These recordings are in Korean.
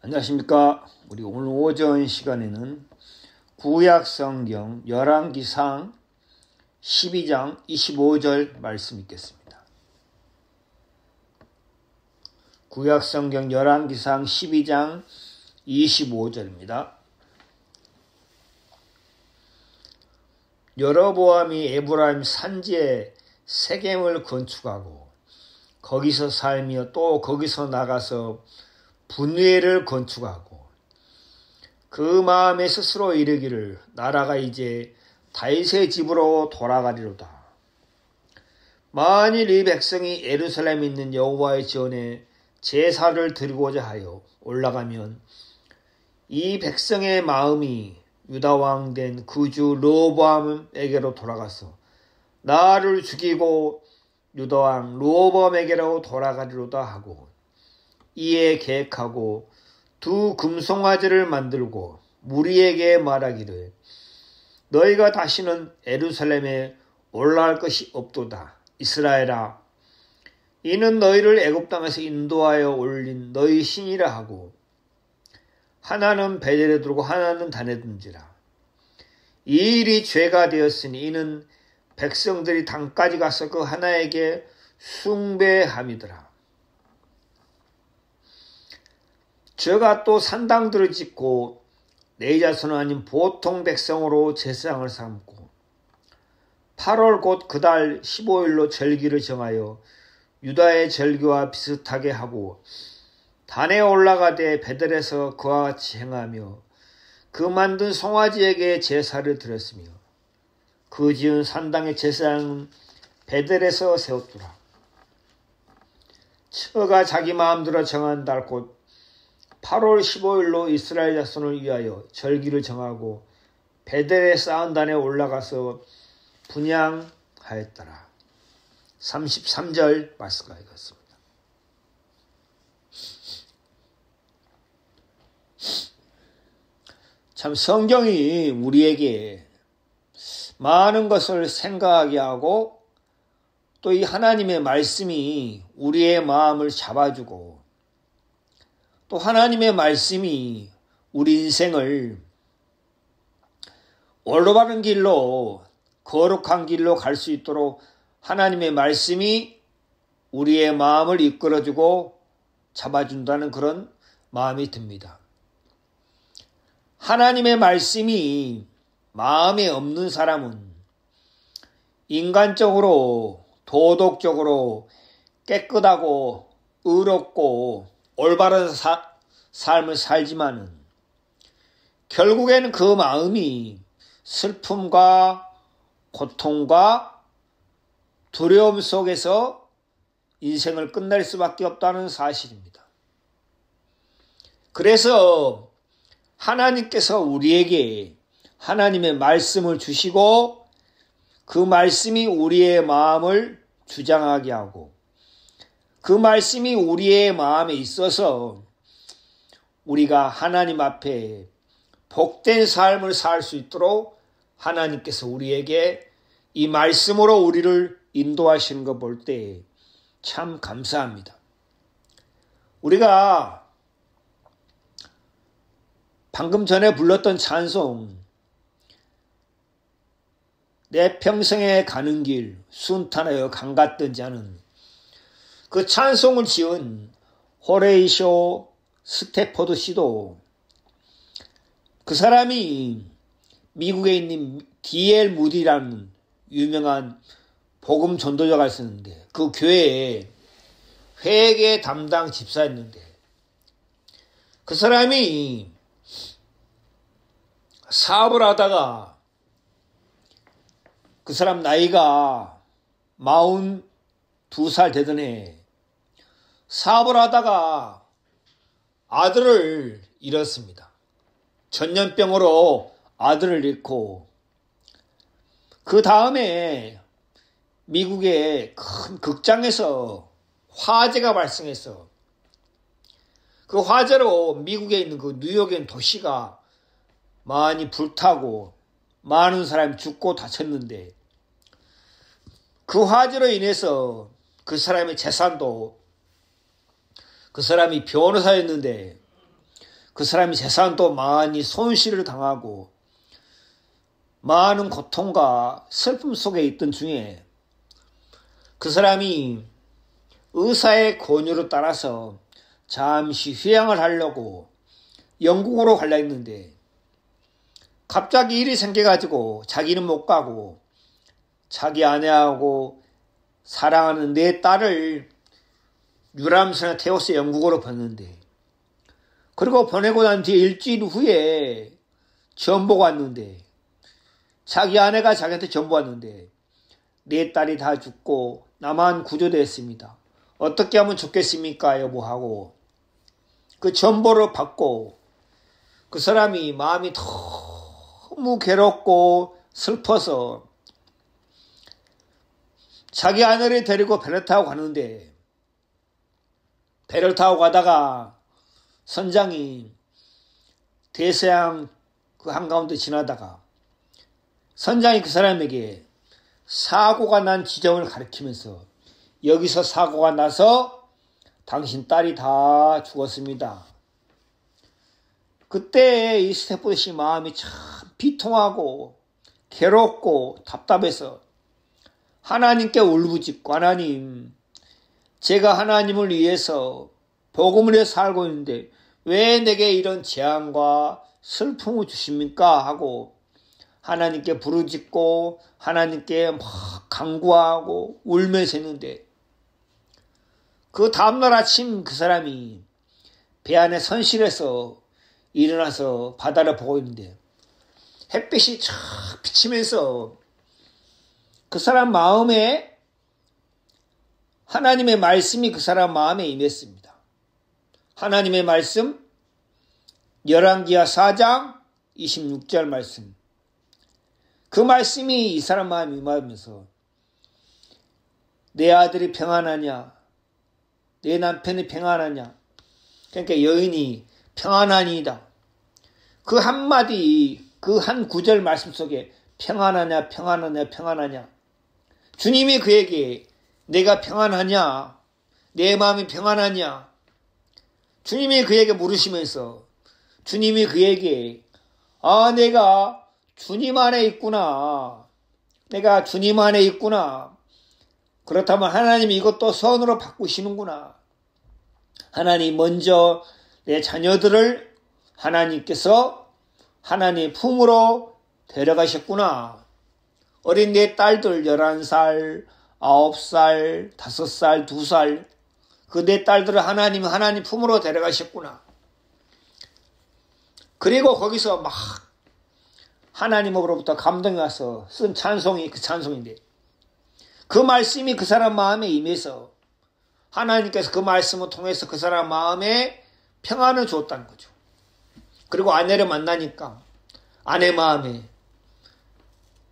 안녕하십니까. 우리 오늘 오전 시간에는 구약성경 열왕기상 12장 25절 말씀 읽겠습니다. 구약성경 열왕기상 12장 25절입니다. 여로보암이 에브라임 산지에 세겜을 건축하고 거기서 살며 또 거기서 나가서 분회를 건축하고 그 마음에 스스로 이르기를 나라가 이제 다윗의 집으로 돌아가리로다. 만일 이 백성이 예루살렘에 있는 여호와의 전에 제사를 드리고자 하여 올라가면 이 백성의 마음이 유다왕 된 그주 르호보암에게로 돌아가서 나를 죽이고 유다왕 르호보암에게로 돌아가리로다 하고 이에 계획하고 두 금송아지를 만들고 무리에게 말하기를 너희가 다시는 예루살렘에 올라갈 것이 없도다. 이스라엘아, 이는 너희를 애굽 땅에서 인도하여 올린 너희 신이라 하고 하나는 베델에 두고 하나는 단에 둔지라. 이 일이 죄가 되었으니 이는 백성들이 단까지 가서 그 하나에게 숭배함이더라. 저가 또 산당들을 짓고 내 자손은 아닌 보통 백성으로 제사장을 삼고 8월 곧 그 달 15일로 절기를 정하여 유다의 절기와 비슷하게 하고 단에 올라가되 베델에서 그와 같이 행하며 그 만든 송아지에게 제사를 드렸으며 그 지은 산당의 제사장은 베델에서 세웠더라. 저가 자기 마음대로 정한 달 곧 8월 15일로 이스라엘 자손을 위하여 절기를 정하고 베델에 쌓은 단에 올라가서 분향하였더라. 33절 말씀과 읽었습니다. 참 성경이 우리에게 많은 것을 생각하게 하고 또 이 하나님의 말씀이 우리의 마음을 잡아주고 또 하나님의 말씀이 우리 인생을 올바른 길로 거룩한 길로 갈 수 있도록 하나님의 말씀이 우리의 마음을 이끌어주고 잡아준다는 그런 마음이 듭니다. 하나님의 말씀이 마음에 없는 사람은 인간적으로 도덕적으로 깨끗하고 의롭고 올바른 삶을 살지만은 결국에는 그 마음이 슬픔과 고통과 두려움 속에서 인생을 끝낼 수밖에 없다는 사실입니다. 그래서 하나님께서 우리에게 하나님의 말씀을 주시고 그 말씀이 우리의 마음을 주장하게 하고 그 말씀이 우리의 마음에 있어서 우리가 하나님 앞에 복된 삶을 살 수 있도록 하나님께서 우리에게 이 말씀으로 우리를 인도하시는 거 볼 때 참 감사합니다. 우리가 방금 전에 불렀던 찬송 내 평생에 가는 길 순탄하여 강 같던지 하는 그 찬송을 지은 호레이쇼 스태포드 씨도 그 사람이 미국에 있는 D.L. 무디라는 유명한 복음 전도자가 있었는데 그 교회에 회계 담당 집사였는데 그 사람이 사업을 하다가 그 사람 나이가 42살 되던 해 사업을 하다가 아들을 잃었습니다. 전염병으로 아들을 잃고 그 다음에 미국의 큰 극장에서 화재가 발생해서 그 화재로 미국에 있는 그 뉴욕에 있는 도시가 많이 불타고 많은 사람이 죽고 다쳤는데 그 화재로 인해서 그 사람의 재산도 그 사람이 변호사였는데 그 사람이 재산도 많이 손실을 당하고 많은 고통과 슬픔 속에 있던 중에 그 사람이 의사의 권유를 따라서 잠시 휴양을 하려고 영국으로 가려 했는데 갑자기 일이 생겨가지고 자기는 못 가고 자기 아내하고 사랑하는 네 딸을 유람선에 태워서 영국으로 보냈는데 그리고 보내고 난 뒤에 일주일 후에 전보가 왔는데 자기 아내가 자기한테 전보 왔는데 네 딸이 다 죽고 나만 구조됐습니다. 어떻게 하면 좋겠습니까 여보하고 그 전보를 받고 그 사람이 마음이 너무 괴롭고 슬퍼서 자기 아내를 데리고 배를 타고 가는데 배를 타고 가다가 선장이 대서양 그 한가운데 지나다가 선장이 그 사람에게 사고가 난 지점을 가리키면서 여기서 사고가 나서 당신 딸이 다 죽었습니다. 그때 이 스테프드 씨 마음이 참 비통하고 괴롭고 답답해서 하나님께 울부짖고 하나님 제가 하나님을 위해서 복음을 위해 살고 있는데 왜 내게 이런 재앙과 슬픔을 주십니까? 하고 하나님께 부르짖고 하나님께 막 간구하고 울면서 했는데 그 다음날 아침 그 사람이 배 안에 선실에서 일어나서 바다를 보고 있는데 햇빛이 쫙 비치면서 그 사람 마음에 하나님의 말씀이 그 사람 마음에 임했습니다. 하나님의 말씀 열왕기하 4장 26절 말씀 그 말씀이 이 사람 마음에 임하면서 내 아들이 평안하냐 내 남편이 평안하냐 그러니까 여인이 평안하니이다. 그 한마디 그 한 구절 말씀 속에 평안하냐 평안하냐 평안하냐 주님이 그에게 내가 평안하냐 내 마음이 평안하냐 주님이 그에게 물으시면서 주님이 그에게 내가 주님 안에 있구나 내가 주님 안에 있구나 그렇다면 하나님이 이것도 선으로 바꾸시는구나 하나님 먼저 내 자녀들을 하나님께서 하나님의 품으로 데려가셨구나 어린 내 딸들 11살 9살 5살 2살 그 내 딸들을 하나님 품으로 데려가셨구나 그리고 거기서 막 하나님으로부터 감동이 와서 쓴 찬송이 그 찬송인데 그 말씀이 그 사람 마음에 임해서 하나님께서 그 말씀을 통해서 그 사람 마음에 평안을 주었다는 거죠. 그리고 아내를 만나니까 아내 마음에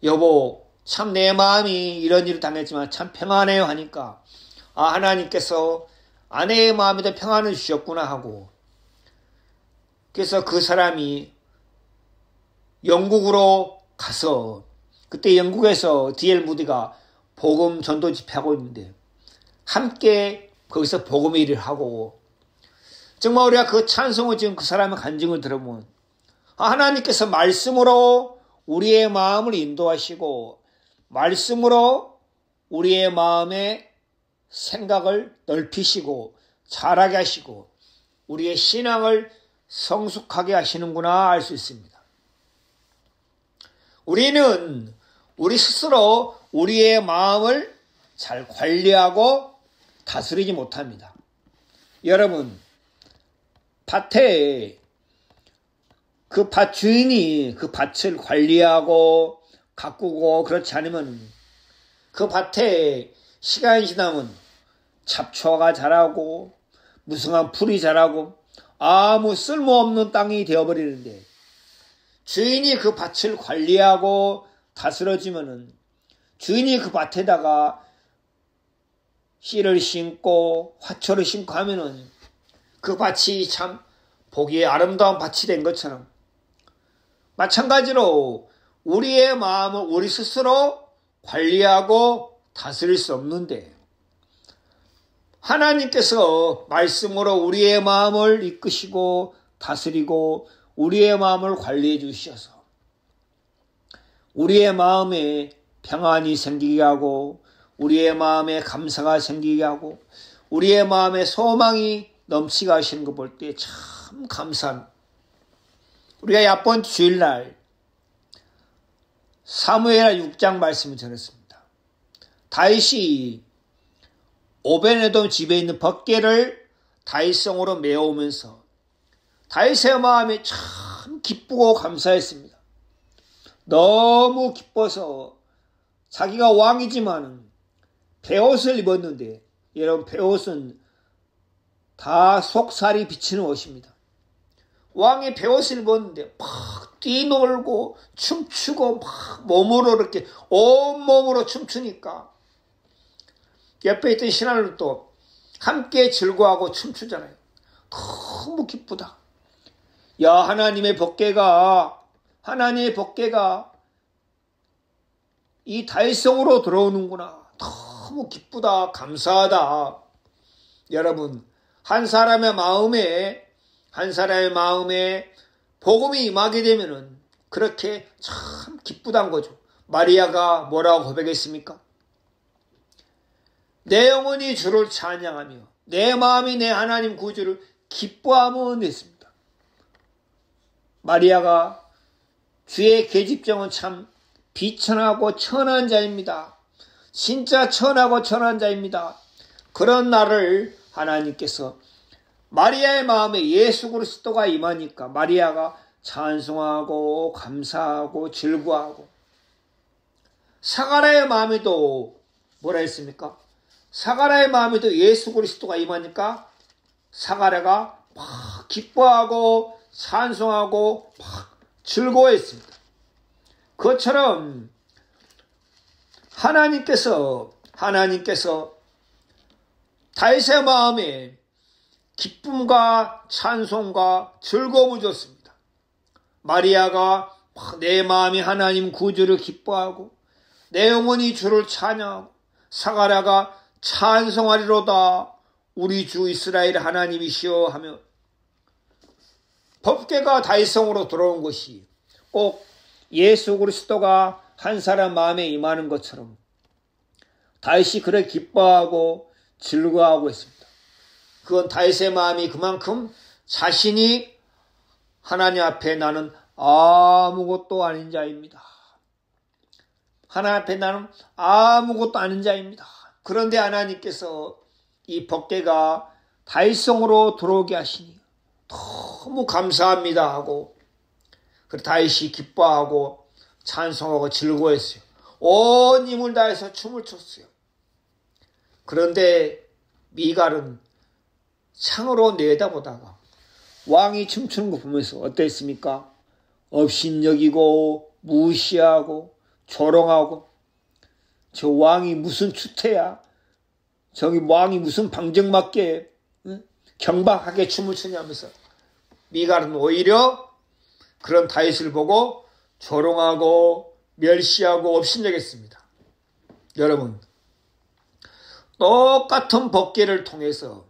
여보 참 내 마음이 이런 일을 당했지만 참 평안해요 하니까 하나님께서 아내의 마음에도 평안을 주셨구나 하고 그래서 그 사람이 영국으로 가서 그때 영국에서 D.L. 무디가 복음 전도 집회하고 있는데 함께 거기서 복음의 일을 하고 정말 우리가 그 찬송을 지금 그 사람의 간증을 들어보면 하나님께서 말씀으로 우리의 마음을 인도하시고 말씀으로 우리의 마음의 생각을 넓히시고 자라게 하시고 우리의 신앙을 성숙하게 하시는구나 알 수 있습니다. 우리는 우리 스스로 우리의 마음을 잘 관리하고 다스리지 못합니다. 여러분 밭에 그 밭 주인이 그 밭을 관리하고 가꾸고 그렇지 않으면 그 밭에 시간이 지나면 잡초가 자라고 무성한 풀이 자라고 아무 쓸모없는 땅이 되어버리는데 주인이 그 밭을 관리하고 다스려지면은 주인이 그 밭에다가 씨를 심고 화초를 심고 하면은 그 밭이 참 보기에 아름다운 밭이 된 것처럼 마찬가지로 우리의 마음을 우리 스스로 관리하고 다스릴 수 없는데 하나님께서 말씀으로 우리의 마음을 이끄시고 다스리고 우리의 마음을 관리해 주셔서 우리의 마음에 평안이 생기게 하고 우리의 마음에 감사가 생기게 하고 우리의 마음에 소망이 넘치게 하시는 거 볼 때 참 감사합니다. 우리가 이번 주일날 사무엘하 6장 말씀을 전했습니다. 다윗이 오베네돔 집에 있는 법궤를 다윗성으로 메어오면서 다윗의 마음이 참 기쁘고 감사했습니다. 너무 기뻐서 자기가 왕이지만 베옷을 입었는데 여러분 베옷은 다 속살이 비치는 옷입니다. 왕이 베옷을 입었는데 막 뛰놀고 춤추고 막 몸으로 이렇게 온몸으로 춤추니까 옆에 있던 신하들도 함께 즐거워하고 춤추잖아요. 너무 기쁘다. 야, 하나님의 법궤가 이 다윗성으로 들어오는구나. 너무 기쁘다. 감사하다. 여러분, 한 사람의 마음에 복음이 임하게 되면은 그렇게 참 기쁘단 거죠. 마리아가 뭐라고 고백했습니까? 내 영혼이 주를 찬양하며 내 마음이 내 하나님 구주를 기뻐하면 됐습니다. 마리아가 주의 계집종은 참 비천하고 천한 자입니다. 진짜 천하고 천한 자입니다. 그런 날을 하나님께서 마리아의 마음에 예수 그리스도가 임하니까 마리아가 찬송하고 감사하고 즐거워하고 사가랴의 마음에도 뭐라 했습니까? 사가랴의 마음에도 예수 그리스도가 임하니까 사가랴가 막 기뻐하고 찬송하고 막 즐거워했습니다. 그것처럼 하나님께서 다윗의 마음에 기쁨과 찬송과 즐거움을 줬습니다. 마리아가 내 마음이 하나님 구주를 기뻐하고 내 영혼이 주를 찬양하고 사가랴가 찬송하리로다 우리 주 이스라엘 하나님이시여 하며 법궤가 다윗성으로 들어온 것이 꼭 예수 그리스도가 한 사람 마음에 임하는 것처럼 다윗이 그를 기뻐하고 즐거워하고 했습니다. 그건 다윗의 마음이 그만큼 자신이 하나님 앞에 나는 아무것도 아닌 자입니다. 하나님 앞에 나는 아무것도 아닌 자입니다. 그런데 하나님께서 이 법궤가 다윗성으로 들어오게 하시니 너무 감사합니다 하고 그래서 다윗이 기뻐하고 찬송하고 즐거워했어요. 온 힘을 다해서 춤을 췄어요. 그런데 미갈은 창으로 내다보다가 왕이 춤추는 거 보면서 어땠습니까? 업신여기고 무시하고 조롱하고 저 왕이 무슨 추태야? 저기 왕이 무슨 방정맞게 경박하게 춤을 추냐면서 미갈은 오히려 그런 다윗을 보고 조롱하고 멸시하고 업신여겼습니다. 여러분, 똑같은 법궤를 통해서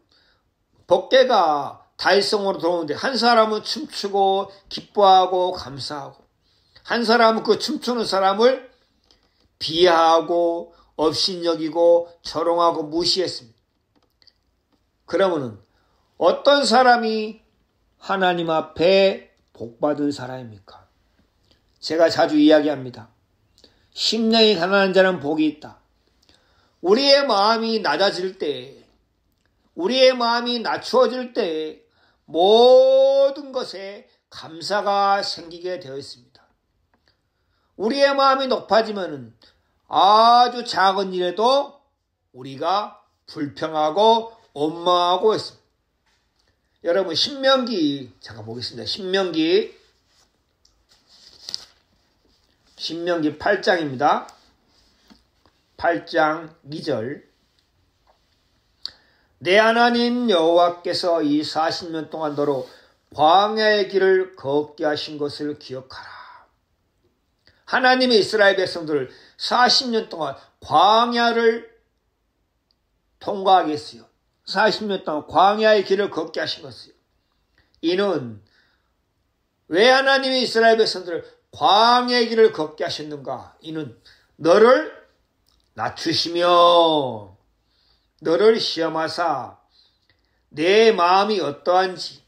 법궤가 다윗성으로 들어오는데 한 사람은 춤추고 기뻐하고 감사하고 한 사람은 그 춤추는 사람을 비하하고 업신여기고 조롱하고 무시했습니다. 그러면은 어떤 사람이 하나님 앞에 복받은 사람입니까? 제가 자주 이야기합니다. 심령이 가난한 자는 복이 있다. 우리의 마음이 낮아질 때, 우리의 마음이 낮추어질 때 모든 것에 감사가 생기게 되어 있습니다. 우리의 마음이 높아지면 아주 작은 일에도 우리가 불평하고 원망하고 있습니다. 여러분 신명기 잠깐 보겠습니다. 신명기 8장입니다. 8장 2절 내 하나님 여호와께서 이 40년 동안 너로 광야의 길을 걷게 하신 것을 기억하라. 하나님의 이스라엘 백성들을 40년 동안 광야를 통과하게 했어요. 40년 동안 광야의 길을 걷게 하신 것이요. 이는 왜 하나님이 이스라엘 백성들을 광야의 길을 걷게 하셨는가? 이는 너를 낮추시며 너를 시험하사 내 마음이 어떠한지,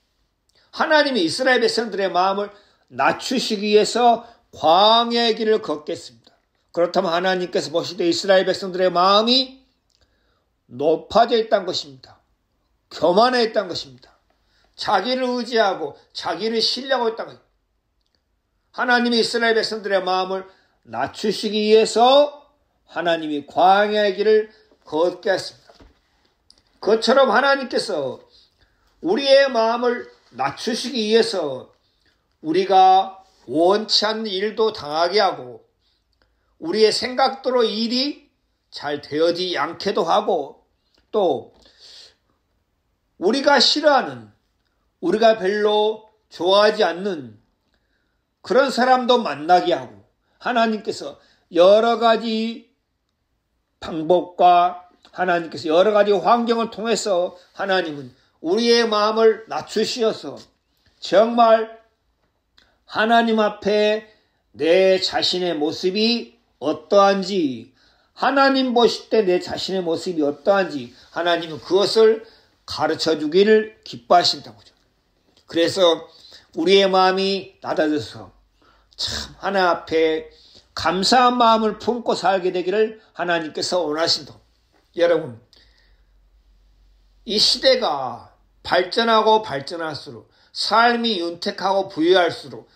하나님이 이스라엘 백성들의 마음을 낮추시기 위해서 광야의 길을 걷겠습니다. 그렇다면 하나님께서 보실 때 이스라엘 백성들의 마음이 높아져 있다는 것입니다. 교만해 있다는 것입니다. 자기를 의지하고 자기를 신뢰하고 있다는 것입니다. 하나님이 이스라엘 백성들의 마음을 낮추시기 위해서 하나님이 광야의 길을 걷게 했습니다. 그것처럼 하나님께서 우리의 마음을 낮추시기 위해서 우리가 원치 않는 일도 당하게 하고 우리의 생각대로 일이 잘 되어지지 않게도 하고 또 우리가 싫어하는, 우리가 별로 좋아하지 않는 그런 사람도 만나게 하고 하나님께서 여러 가지 방법과 하나님께서 여러 가지 환경을 통해서 하나님은 우리의 마음을 낮추시어서 정말 하나님 앞에 내 자신의 모습이 어떠한지, 하나님 보실 때 내 자신의 모습이 어떠한지 하나님은 그것을 가르쳐 주기를 기뻐하신다고 하죠. 그래서 우리의 마음이 낮아져서 참 하나님 앞에 감사한 마음을 품고 살게 되기를 하나님께서 원하신다. 여러분, 이 시대가 발전하고 발전할수록 삶이 윤택하고 부유할수록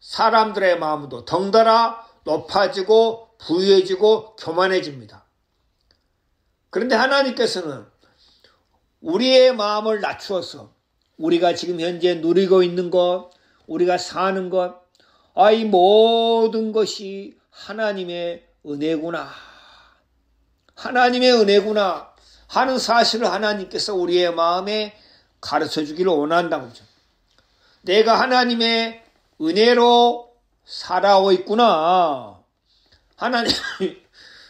사람들의 마음도 덩달아 높아지고 부유해지고 교만해집니다. 그런데 하나님께서는 우리의 마음을 낮추어서 우리가 지금 현재 누리고 있는 것, 우리가 사는 것, 이 모든 것이 하나님의 은혜구나. 하나님의 은혜구나 하는 사실을 하나님께서 우리의 마음에 가르쳐 주기를 원한다고 하죠. 내가 하나님의 은혜로 살아오고 있구나. 하나님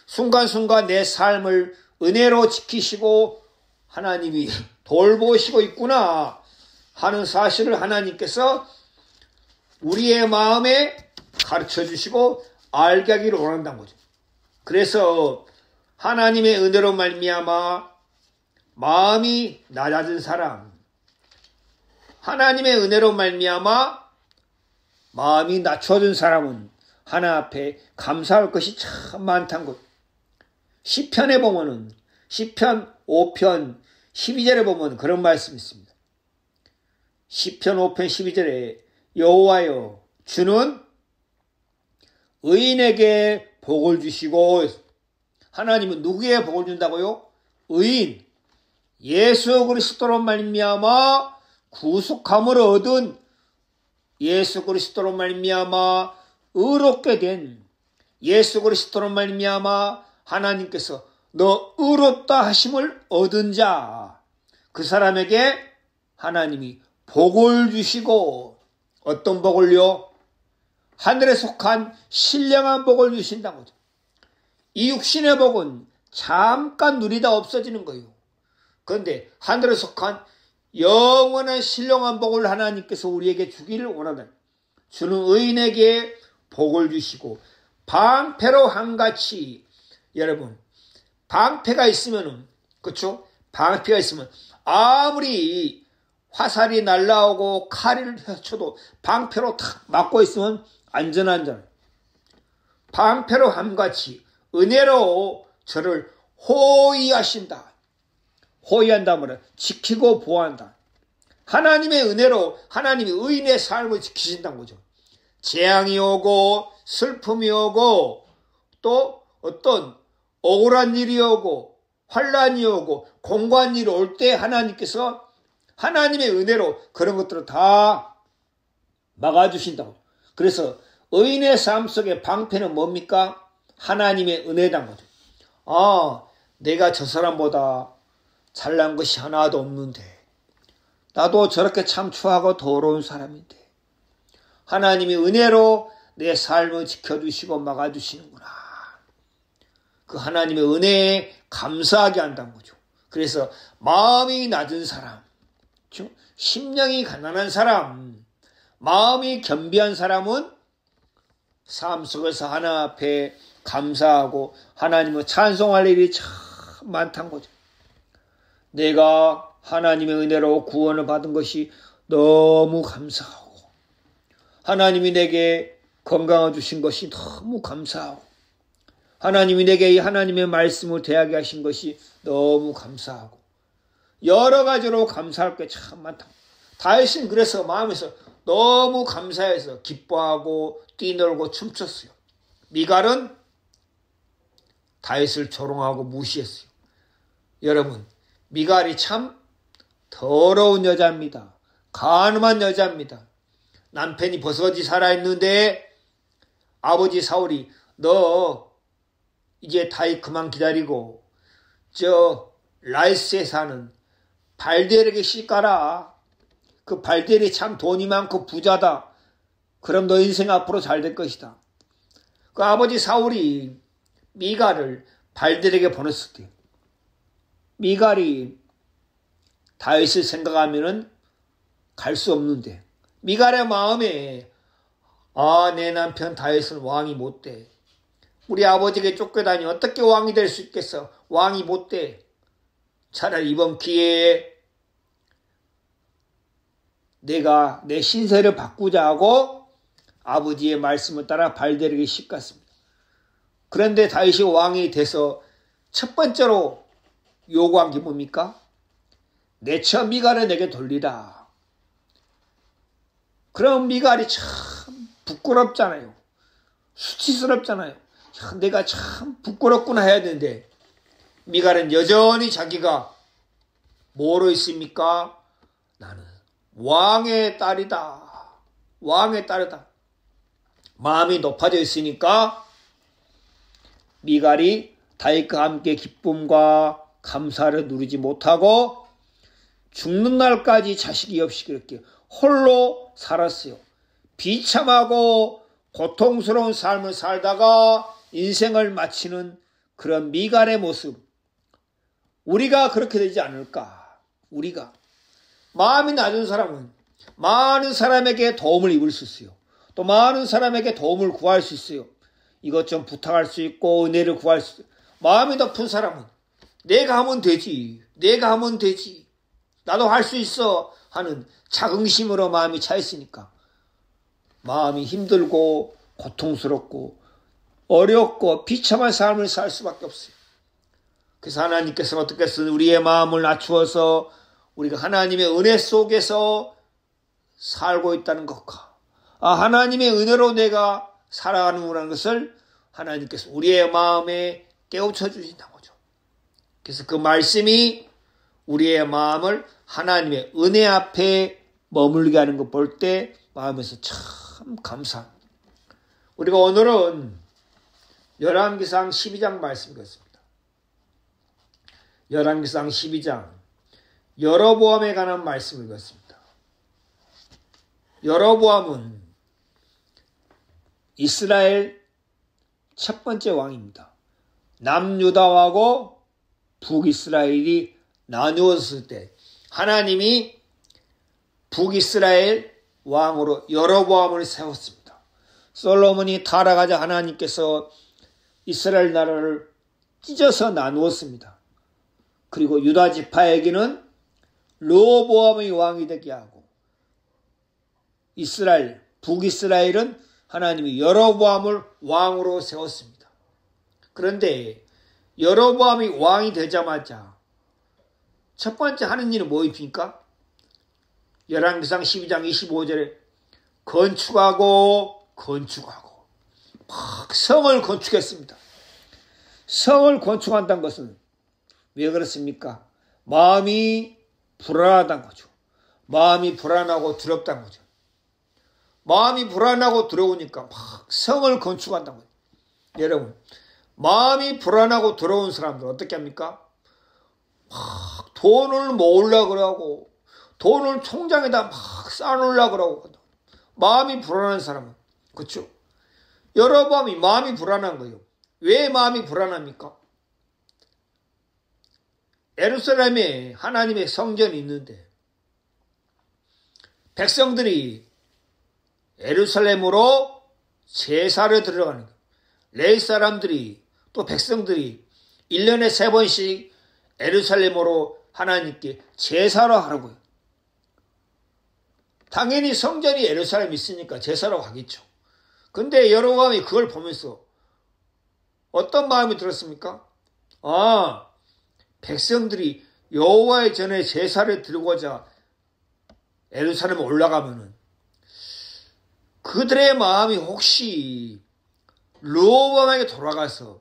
순간순간 내 삶을 은혜로 지키시고 하나님이 돌보시고 있구나 하는 사실을 하나님께서 우리의 마음에 가르쳐 주시고 알게 하기를 원한다는 거죠. 그래서 하나님의 은혜로 말미암아 마음이 낮아진 사람, 하나님의 은혜로 말미암아 마음이 낮춰진 사람은 하나님 앞에 감사할 것이 참 많다는 것. 시편에 보면은 시편 5편 12절에 보면 그런 말씀이 있습니다. 시편 5편 12절에 여호와여 주는 의인에게 복을 주시고, 하나님은 누구에게 복을 준다고요? 의인, 예수 그리스도로 말미암아 구속함을 얻은, 예수 그리스도로 말미암아 의롭게 된, 예수 그리스도로 말미암아 하나님께서 너 의롭다 하심을 얻은 자, 그 사람에게 하나님이 복을 주시고, 어떤 복을요? 하늘에 속한 신령한 복을 주신다고 하죠. 이 육신의 복은 잠깐 누리다 없어지는 거예요. 그런데 하늘에 속한 영원한 신령한 복을 하나님께서 우리에게 주기를 원한다. 주는 의인에게 복을 주시고, 방패로 한같이, 여러분 방패가 있으면은, 그렇죠? 방패가 있으면 아무리 화살이 날라오고 칼을 쳐도 방패로 탁 막고 있으면 안전한 자. 방패로 함같이 은혜로 저를 호위하신다. 호위한다 말은 지키고 보호한다. 하나님의 은혜로 하나님이 의인의 삶을 지키신다는 거죠. 재앙이 오고 슬픔이 오고 또 어떤 억울한 일이 오고 환난이 오고 공고한 일이 올 때 하나님께서 하나님의 은혜로 그런 것들을 다 막아주신다고. 그래서 의인의 삶 속의 방패는 뭡니까? 하나님의 은혜란 거죠. 내가 저 사람보다 잘난 것이 하나도 없는데, 나도 저렇게 참 추하고 더러운 사람인데 하나님이 은혜로 내 삶을 지켜주시고 막아주시는구나. 그 하나님의 은혜에 감사하게 한다는 거죠. 그래서 마음이 낮은 사람, 심령이 가난한 사람, 마음이 겸비한 사람은 삶 속에서 하나님 앞에 감사하고 하나님을 찬송할 일이 참 많다는 거죠. 내가 하나님의 은혜로 구원을 받은 것이 너무 감사하고, 하나님이 내게 건강을 주신 것이 너무 감사하고, 하나님이 내게 이 하나님의 말씀을 대하게 하신 것이 너무 감사하고, 여러 가지로 감사할 게 참 많다. 다윗은 그래서 마음에서 너무 감사해서 기뻐하고 뛰놀고 춤췄어요. 미갈은 다윗을 조롱하고 무시했어요. 여러분, 미갈이 참 더러운 여자입니다. 간음한 여자입니다. 남편이 버섯이 살아있는데 아버지 사울이 너 이제 다윗 그만 기다리고 저 라이스에 사는 발델에게 시가라. 그 발델이 참 돈이 많고 부자다. 그럼 너 인생 앞으로 잘 될 것이다. 그 아버지 사울이 미갈을 발델에게 보냈을 때 미갈이 다윗을 생각하면은 갈 수 없는데, 미갈의 마음에 내 남편 다윗은 왕이 못 돼. 우리 아버지에게 쫓겨다니 어떻게 왕이 될 수 있겠어. 왕이 못 돼. 차라리 이번 기회에 내가 내 신세를 바꾸자 하고 아버지의 말씀을 따라 발델에게 시갔습니다. 그런데 다윗이 왕이 돼서 첫 번째로 요구한 게 뭡니까? 내 처 미갈을 내게 돌리라. 그럼 미갈이 참 부끄럽잖아요. 수치스럽잖아요. 내가 참 부끄럽구나 해야 되는데, 미갈은 여전히 자기가 뭐로 있습니까? 나는 왕의 딸이다. 왕의 딸이다. 마음이 높아져 있으니까 미갈이 다윗과 함께 기쁨과 감사를 누리지 못하고 죽는 날까지 자식이 없이 그렇게 홀로 살았어요. 비참하고 고통스러운 삶을 살다가 인생을 마치는 그런 미갈의 모습. 우리가 그렇게 되지 않을까? 우리가. 마음이 낮은 사람은 많은 사람에게 도움을 입을 수 있어요. 또 많은 사람에게 도움을 구할 수 있어요. 이것 좀 부탁할 수 있고 은혜를 구할 수 있어요. 마음이 높은 사람은 내가 하면 되지. 내가 하면 되지. 나도 할 수 있어 하는 자긍심으로 마음이 차 있으니까 마음이 힘들고 고통스럽고 어렵고 비참한 삶을 살 수밖에 없어요. 그래서 하나님께서는 어떻게 해서 우리의 마음을 낮추어서 우리가 하나님의 은혜 속에서 살고 있다는 것과 하나님의 은혜로 내가 살아가는구나 것을 하나님께서 우리의 마음에 깨우쳐 주신다는 거죠. 그래서 그 말씀이 우리의 마음을 하나님의 은혜 앞에 머물게 하는 것 볼 때 마음에서 참 감사합니다. 우리가 오늘은 열왕기상 12장 말씀이었습니다. 열왕기상 12장 여로보암에 관한 말씀을 읽었습니다. 여로보암은 이스라엘 첫 번째 왕입니다. 남유다하고 북이스라엘이 나누었을 때 하나님이 북이스라엘 왕으로 여로보암을 세웠습니다. 솔로몬이 타락하자 하나님께서 이스라엘 나라를 찢어서 나누었습니다. 그리고 유다 지파에게는 르호보암의 왕이 되게 하고 이스라엘, 북이스라엘은 하나님이 여로보암을 왕으로 세웠습니다. 그런데 여로보암이 왕이 되자마자 첫 번째 하는 일은 뭐입니까? 열왕기상 12장 25절에 건축하고 막 성을 건축했습니다. 성을 건축한다는 것은 왜 그렇습니까? 마음이 불안하다는 거죠. 마음이 불안하고 두렵다는 거죠. 마음이 불안하고 두려우니까 막 성을 건축한다는 거죠. 여러분, 마음이 불안하고 두려운 사람들 어떻게 합니까? 막 돈을 모으려고 그러고 돈을 통장에다 막 쌓아놓으려고 그러고 마음이 불안한 사람은 그렇죠? 여로보암이 마음이 불안한 거예요. 왜 마음이 불안합니까? 예루살렘에 하나님의 성전이 있는데 백성들이 예루살렘으로 제사를 드리러 가는 거예요. 레위 사람들이 또 백성들이 1년에 3번씩 예루살렘으로 하나님께 제사를 하라고요. 당연히 성전이 예루살렘에 있으니까 제사로 가겠죠. 근데 여로보암이 그걸 보면서 어떤 마음이 들었습니까? 백성들이 여호와의 전에 제사를 드리고자 예루살렘에 올라가면은 그들의 마음이 혹시 르호보암에게 돌아가서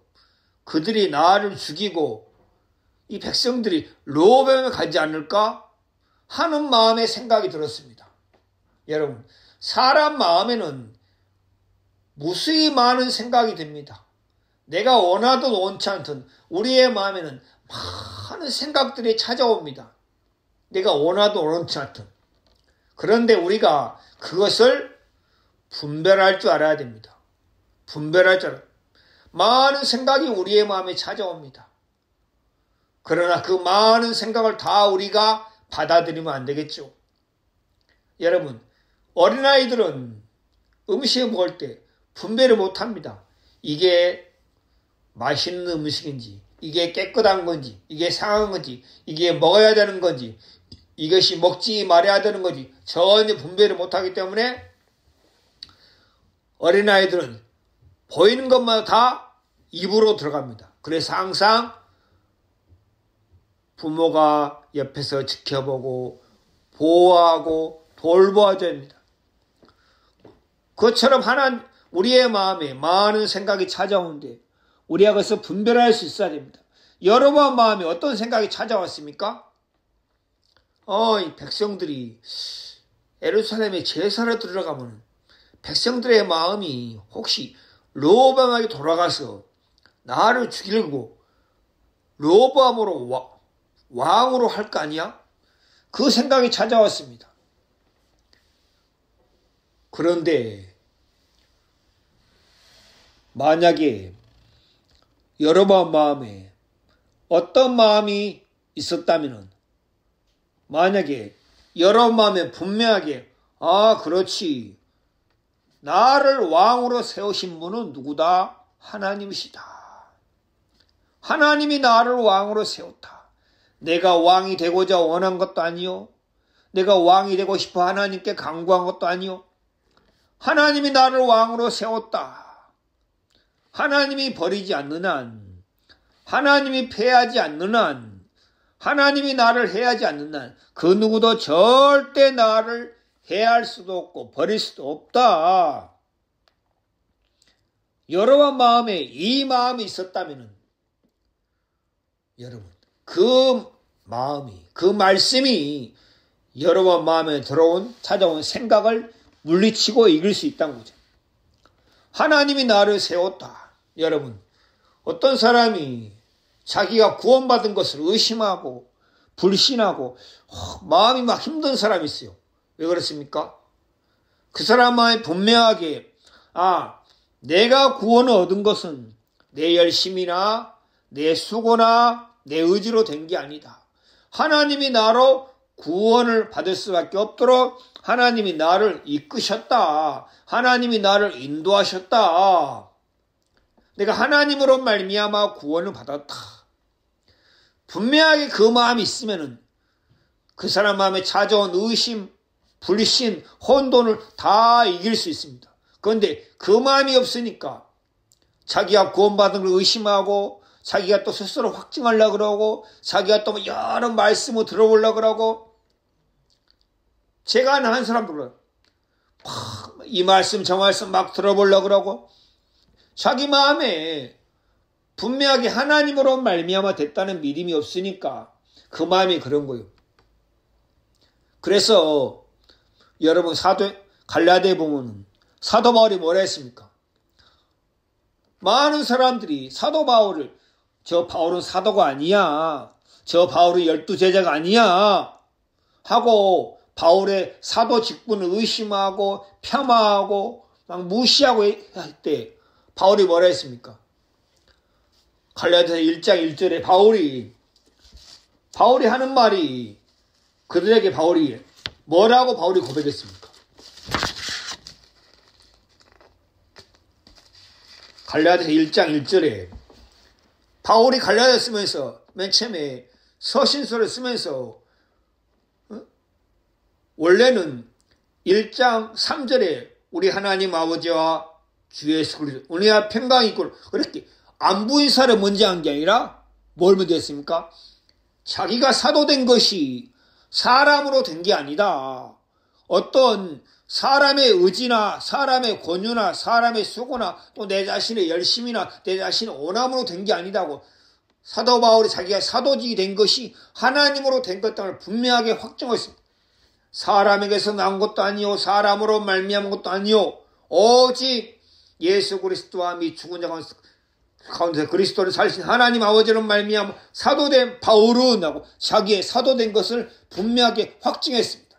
그들이 나를 죽이고 이 백성들이 르호보암에 가지 않을까 하는 마음의 생각이 들었습니다. 여러분, 사람 마음에는 무수히 많은 생각이 듭니다. 내가 원하든 원치 않든 우리의 마음에는 많은 생각들이 찾아옵니다. 내가 원하든 원치 않든. 그런데 우리가 그것을 분별할 줄 알아야 됩니다. 분별할 줄 알아야 됩니다. 많은 생각이 우리의 마음에 찾아옵니다. 그러나 그 많은 생각을 다 우리가 받아들이면 안 되겠죠. 여러분, 어린아이들은 음식을 먹을 때 분별을 못합니다. 이게 맛있는 음식인지, 이게 깨끗한 건지, 이게 상한 건지, 이게 먹어야 되는 건지, 이것이 먹지 말아야 되는 건지 전혀 분별을 못하기 때문에 어린아이들은 보이는 것마다 다 입으로 들어갑니다. 그래서 항상 부모가 옆에서 지켜보고 보호하고 돌보아줘야 합니다. 그것처럼 우리의 마음에 많은 생각이 찾아오는데 우리가 그것을 분별할 수 있어야 됩니다. 여러분 마음에 어떤 생각이 찾아왔습니까? 이 백성들이 예루살렘에 제사를 드리러 가면 백성들의 마음이 혹시 르호보암에게 돌아가서 나를 죽이려고 르호보암으로 왕으로 할 거 아니야? 그 생각이 찾아왔습니다. 그런데 만약에 여러분 마음에 어떤 마음이 있었다면 만약에 여러분 마음에 분명하게 그렇지. 나를 왕으로 세우신 분은 누구다? 하나님이시다. 하나님이 나를 왕으로 세웠다. 내가 왕이 되고자 원한 것도 아니요. 내가 왕이 되고 싶어 하나님께 간구한 것도 아니요. 하나님이 나를 왕으로 세웠다. 하나님이 버리지 않는 한, 하나님이 패하지 않는 한, 하나님이 나를 해하지 않는 한, 그 누구도 절대 나를 해할 수도 없고 버릴 수도 없다. 여러분 마음에 이 마음이 있었다면 여러분 그 마음이 그 말씀이 여러분 마음에 찾아온 생각을 물리치고 이길 수 있다는 거죠. 하나님이 나를 세웠다. 여러분 어떤 사람이 자기가 구원받은 것을 의심하고 불신하고 마음이 막 힘든 사람이 있어요. 왜 그렇습니까? 그 사람 마음에 분명하게 내가 구원을 얻은 것은 내 열심이나 내 수고나 내 의지로 된 게 아니다. 하나님이 나로 구원을 받을 수밖에 없도록 하나님이 나를 이끄셨다. 하나님이 나를 인도하셨다. 내가 하나님으로 말미암아 구원을 받았다. 분명하게 그 마음이 있으면은 그 사람 마음에 찾아온 의심, 불신, 혼돈을 다 이길 수 있습니다. 그런데 그 마음이 없으니까 자기가 구원받은 걸 의심하고 자기가 또 스스로 확증하려고 그러고 자기가 또 여러 말씀을 들어보려고 그러고 제가 아는 한 사람들은 이 말씀 저 말씀 막 들어보려고 그러고 자기 마음에 분명하게 하나님으로 말미암아 됐다는 믿음이 없으니까 그 마음이 그런 거예요. 그래서 여러분 갈라디아에 보면 사도 바울이 뭐라 했습니까? 많은 사람들이 사도 바울을 저 바울은 사도가 아니야. 저 바울은 12제자가 아니야. 하고 바울의 사도 직분을 의심하고 폄하하고 막 무시하고 할 때 바울이 뭐라 했습니까? 갈라디아서 1장 1절에 바울이 하는 말이 그들에게 뭐라고 바울이 고백했습니까? 갈라디아서 1장 1절에 바울이 갈라디아 쓰면서 맨 처음에 서신서를 쓰면서 원래는 1장 3절에 우리 하나님 아버지와 주 예수 그리스도 은혜와 평강이 있고 그렇게 안부 인사를 먼저 한 게 아니라 뭘 먼저 했습니까? 자기가 사도된 것이 사람으로 된 게 아니다. 어떤 사람의 의지나 사람의 권유나 사람의 수고나 또 내 자신의 열심이나 내 자신의 원함으로 된 게 아니다고 사도 바울이 자기가 사도직이 된 것이 하나님으로 된 것을 분명하게 확정했습니다. 사람에게서 나온 것도 아니요 사람으로 말미암은 것도 아니요 오직 예수 그리스도와 및 죽은 자 가운데 그리스도를 살신 하나님 아버지로 말미암아 사도된 바울은 하고 자기의 사도된 것을 분명하게 확증했습니다.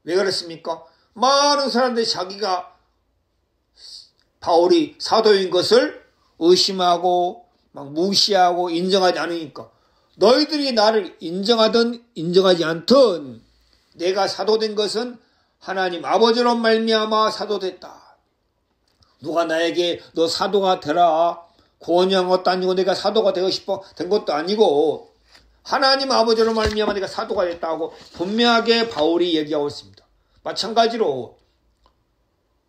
왜 그랬습니까? 많은 사람들이 자기가 바울이 사도인 것을 의심하고 막 무시하고 인정하지 않으니까 너희들이 나를 인정하든 인정하지 않든 내가 사도된 것은 하나님 아버지로 말미암아 사도됐다. 누가 나에게 너 사도가 되라 권유한 것도 아니고 내가 사도가 되고 싶어 된 것도 아니고 하나님 아버지로 말미암아 내가 사도가 됐다고 분명하게 바울이 얘기하고 있습니다. 마찬가지로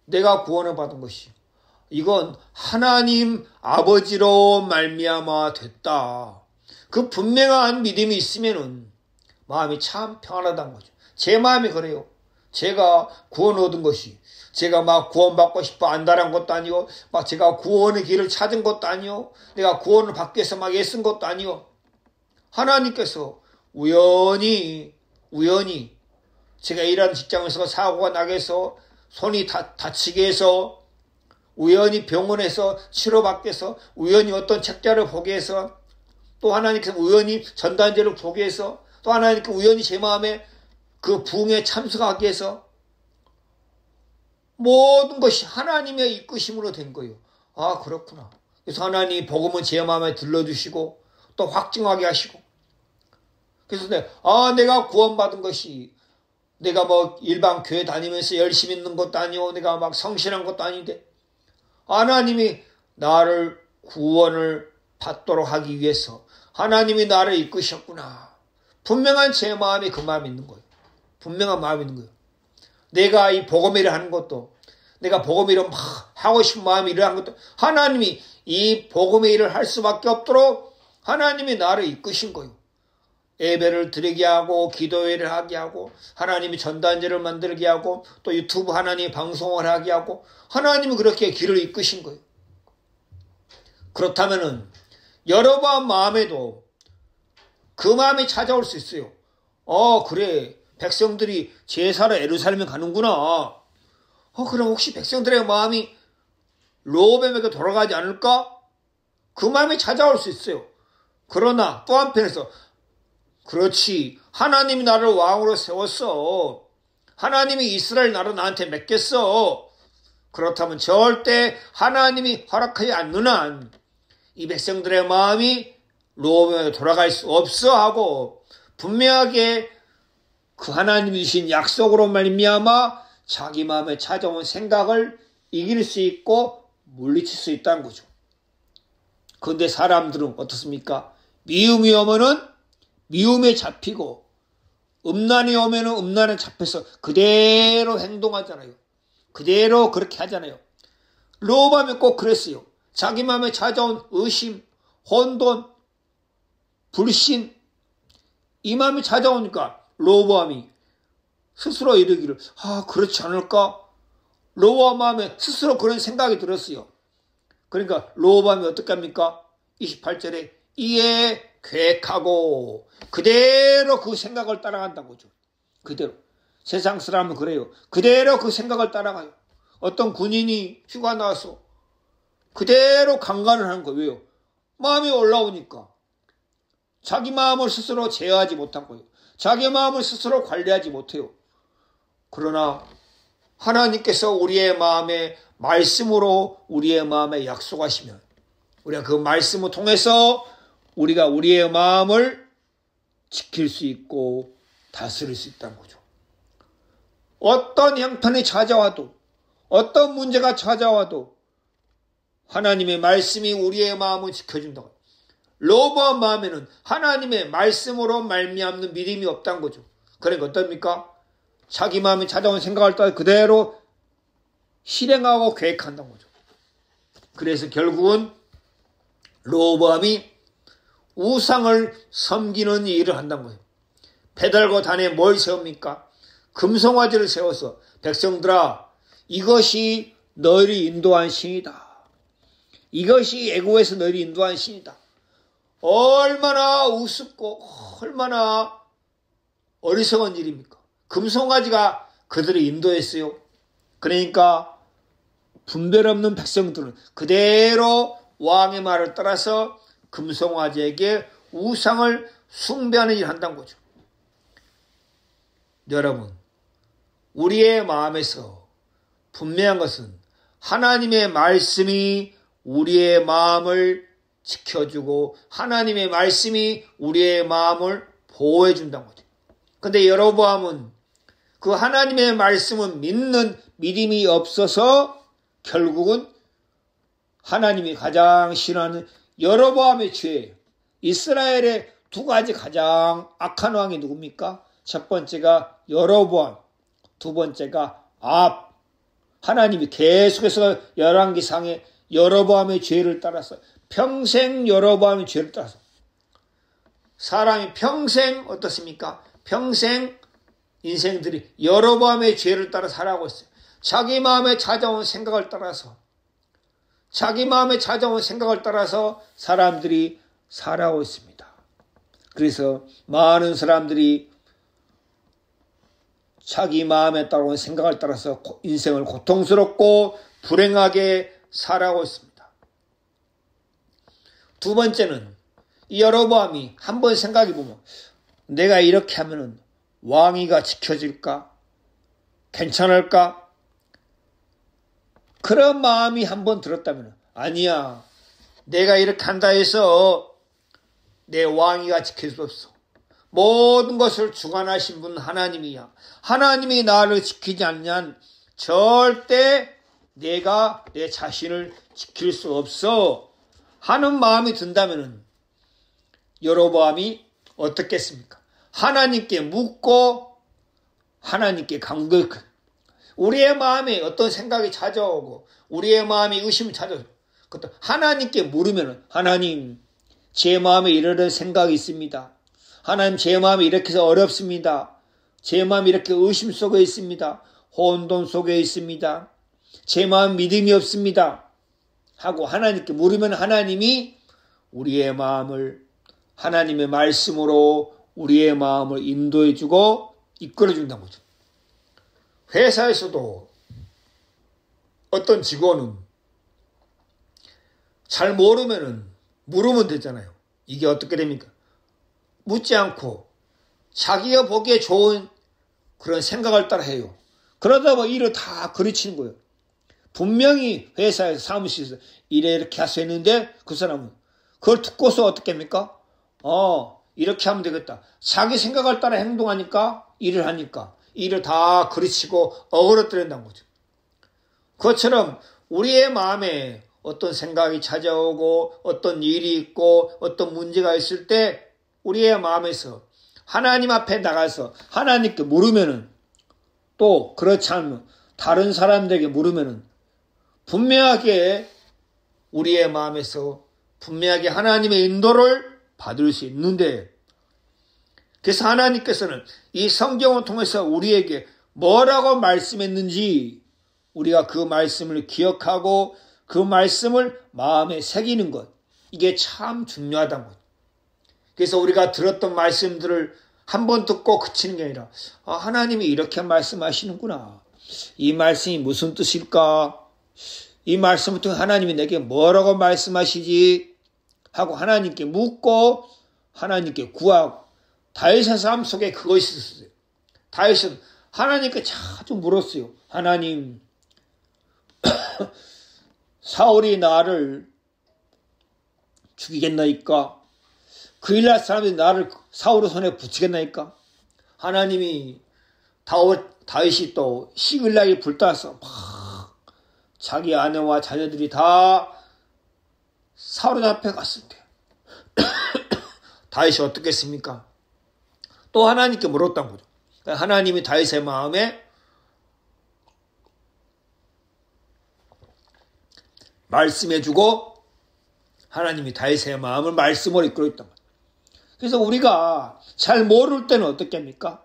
내가 구원을 받은 것이 이건 하나님 아버지로 말미암아 됐다. 그 분명한 믿음이 있으면은 마음이 참 평안하다는 거죠. 제 마음이 그래요. 제가 구원 얻은 것이 제가 막 구원받고 싶어 안달한 것도 아니고 막 제가 구원의 길을 찾은 것도 아니요 내가 구원을 받기 위해서 막 애쓴 것도 아니요 하나님께서 우연히 제가 일하는 직장에서 사고가 나게 해서 손이 다치게 해서 우연히 병원에서 치료받게 해서 우연히 어떤 책자를 보게 해서 또 하나님께서 우연히 전단지를 보게 해서 또 하나님께서 우연히 제 마음에 그 부흥에 참석하게 해서 모든 것이 하나님의 이끄심으로 된 거예요. 아 그렇구나. 그래서 하나님이 복음은 제 마음에 들러주시고 또 확증하게 하시고 그래서 내가 구원받은 것이 내가 뭐 일반 교회 다니면서 열심히 있는 것도 아니고 내가 막 성실한 것도 아닌데 하나님이 나를 구원을 받도록 하기 위해서 하나님이 나를 이끄셨구나. 분명한 제 마음이 그 마음이 있는 거예요. 분명한 마음이 있는 거예요. 내가 이 복음 일을 하는 것도 내가 복음 일을 막 하고 싶은 마음이 일어난 것도 하나님이 이 복음의 일을 할 수밖에 없도록 하나님이 나를 이끄신 거예요. 예배를 드리게 하고 기도회를 하게 하고 하나님이 전단지를 만들게 하고 또 유튜브 하나님 방송을 하게 하고 하나님이 그렇게 길을 이끄신 거예요. 그렇다면은 여러분 마음에도 그 마음이 찾아올 수 있어요. 그래 백성들이 제사로 예루살렘에 가는구나. 그럼 혹시 백성들의 마음이 르호보암에게 돌아가지 않을까? 그 마음이 찾아올 수 있어요. 그러나 또 한편에서 그렇지 하나님이 나를 왕으로 세웠어. 하나님이 이스라엘 나라 나한테 맡겼어. 그렇다면 절대 하나님이 허락하지 않는 한 이 백성들의 마음이 르호보암에 돌아갈 수 없어 하고 분명하게 그 하나님이 주신 약속으로 말미암아 자기 마음에 찾아온 생각을 이길 수 있고 물리칠 수 있다는 거죠. 그런데 사람들은 어떻습니까? 미움이 오면은 미움에 잡히고 음란이 오면은 음란에 잡혀서 그대로 행동하잖아요. 그대로 그렇게 하잖아요. 르호보암이 꼭 그랬어요. 자기 마음에 찾아온 의심, 혼돈, 불신 이 마음이 찾아오니까 르호보암이 스스로 이르기를 그렇지 않을까? 르호보암 마음에 스스로 그런 생각이 들었어요. 그러니까 르호보암이 어떻게 합니까? 28절에 이에 계획하고 그대로 그 생각을 따라간다는 거죠. 그대로. 세상 사람은 그래요. 그대로 그 생각을 따라가요. 어떤 군인이 휴가 나와서 그대로 강간을 하는 거예요. 왜요? 마음이 올라오니까. 자기 마음을 스스로 제어하지 못한 거예요. 자기 마음을 스스로 관리하지 못해요. 그러나 하나님께서 우리의 마음에 말씀으로 우리의 마음에 약속하시면 우리가 그 말씀을 통해서 우리가 우리의 마음을 지킬 수 있고 다스릴 수 있다는 거죠. 어떤 형편이 찾아와도 어떤 문제가 찾아와도 하나님의 말씀이 우리의 마음을 지켜준다고. 로보암 마음에는 하나님의 말씀으로 말미암는 믿음이 없다는 거죠. 그러니까 어떻습니까? 자기 마음에 찾아온 생각을 따라 그대로 실행하고 계획한다는 거죠. 그래서 결국은 로보암이 우상을 섬기는 일을 한다는 거예요. 배달고 단에 뭘 세웁니까? 금송아지를 세워서 백성들아, 이것이 너희를 인도한 신이다. 이것이 애고에서 너희를 인도한 신이다. 얼마나 우습고 얼마나 어리석은 일입니까? 금송아지가 그들을 인도했어요. 그러니까 분별 없는 백성들은 그대로 왕의 말을 따라서 금송아지에게 우상을 숭배하는 일을 한다는 거죠. 여러분, 우리의 마음에서 분명한 것은 하나님의 말씀이 우리의 마음을 지켜주고 하나님의 말씀이 우리의 마음을 보호해 준다는 거죠. 근데 여로보암은 그 하나님의 말씀을 믿는 믿음이 없어서 결국은 하나님이 가장 싫어하는 여로보암의 죄예요. 이스라엘의 두 가지 가장 악한 왕이 누굽니까? 첫 번째가 여로보암, 두 번째가 아합. 하나님이 계속해서 열왕기상에 여로보암의 죄를 따라서 평생 여로보암의 죄를 따라서 사람이 평생 어떻습니까? 평생 인생들이 여로보암의 죄를 따라 살아가고 있어요. 자기 마음에 찾아온 생각을 따라서 사람들이 살아가고 있습니다. 그래서 많은 사람들이 자기 마음에 따라온 생각을 따라서 인생을 고통스럽고 불행하게 살아가고 있습니다. 두 번째는 이 여로보암이 한번 생각해보면 내가 이렇게 하면은 왕위가 지켜질까? 괜찮을까? 그런 마음이 한번 들었다면 아니야. 내가 이렇게 한다 해서 내 왕위가 지킬 수 없어. 모든 것을 주관하신 분은 하나님이야. 하나님이 나를 지키지 않으면 절대 내가 내 자신을 지킬 수 없어 하는 마음이 든다면 여로보암이 어떻겠습니까? 하나님께 묻고 하나님께 간구해. 우리의 마음에 어떤 생각이 찾아오고 우리의 마음에 의심이 찾아오고 그것도 하나님께 물으면 하나님, 제 마음에 이런 생각이 있습니다. 하나님, 제 마음이 이렇게 해서 어렵습니다. 제 마음이 이렇게 의심 속에 있습니다. 혼돈 속에 있습니다. 제 마음 믿음이 없습니다. 하고 하나님께 물으면 하나님이 우리의 마음을 하나님의 말씀으로 우리의 마음을 인도해주고 이끌어준다는 거죠. 회사에서도 어떤 직원은 잘 모르면은 물으면 되잖아요. 이게 어떻게 됩니까? 묻지 않고 자기가 보기에 좋은 그런 생각을 따라 해요. 그러다 보면 일을 다 그르치는 거예요. 분명히 회사에서 사무실에서 이렇게 하서 했는데 그 사람은 그걸 듣고서 어떻게 합니까? 이렇게 하면 되겠다. 자기 생각을 따라 행동하니까 일을 하니까 일을 다 그르치고 어그러뜨린다는 거죠. 그것처럼 우리의 마음에 어떤 생각이 찾아오고 어떤 일이 있고 어떤 문제가 있을 때 우리의 마음에서 하나님 앞에 나가서 하나님께 물으면은 또 그렇지 않으면 다른 사람들에게 물으면은 분명하게 우리의 마음에서 분명하게 하나님의 인도를 받을 수 있는데 그래서 하나님께서는 이 성경을 통해서 우리에게 뭐라고 말씀했는지 우리가 그 말씀을 기억하고 그 말씀을 마음에 새기는 것 이게 참 중요하다는 것. 그래서 우리가 들었던 말씀들을 한번 듣고 그치는 게 아니라 하나님이 이렇게 말씀하시는구나. 이 말씀이 무슨 뜻일까? 이 말씀을 통해 하나님이 내게 뭐라고 말씀하시지? 하고 하나님께 묻고 하나님께 구하고 다윗의 삶 속에 그것이 있었어요. 다윗은 하나님께 자주 물었어요. 하나님, 사울이 나를 죽이겠나이까? 그 일날 사람들이 나를 사울의 손에 붙이겠나이까? 하나님이 다윗이 또 시글락에 불타서 막 자기 아내와 자녀들이 다 사로잡혀 갔을 때 다윗이 어떻게 했습니까? 또 하나님께 물었던 거죠. 하나님이 다윗의 마음에 말씀해주고 하나님이 다윗의 마음을 말씀으로 이끌어 있단 말이에요. 그래서 우리가 잘 모를 때는 어떻게 합니까?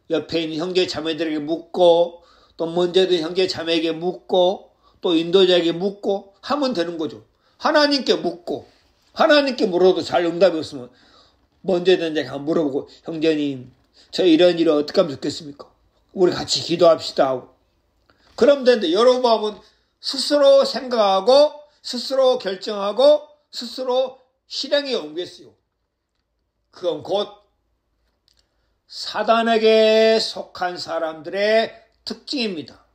옆에 있는 형제 자매들에게 묻고 또 문제된 형제 자매에게 묻고 또 인도자에게 묻고 하면 되는 거죠. 하나님께 묻고 하나님께 물어도 잘 응답이 없으면 문제된 자에게 한번 물어보고 형제님 저 이런 일을 어떻게 하면 좋겠습니까? 우리 같이 기도합시다 하고 그럼 되는데 여러분 하면 스스로 생각하고 스스로 결정하고 스스로 실행에 옮겼어요. 그건 곧 사단에게 속한 사람들의 특징입니다.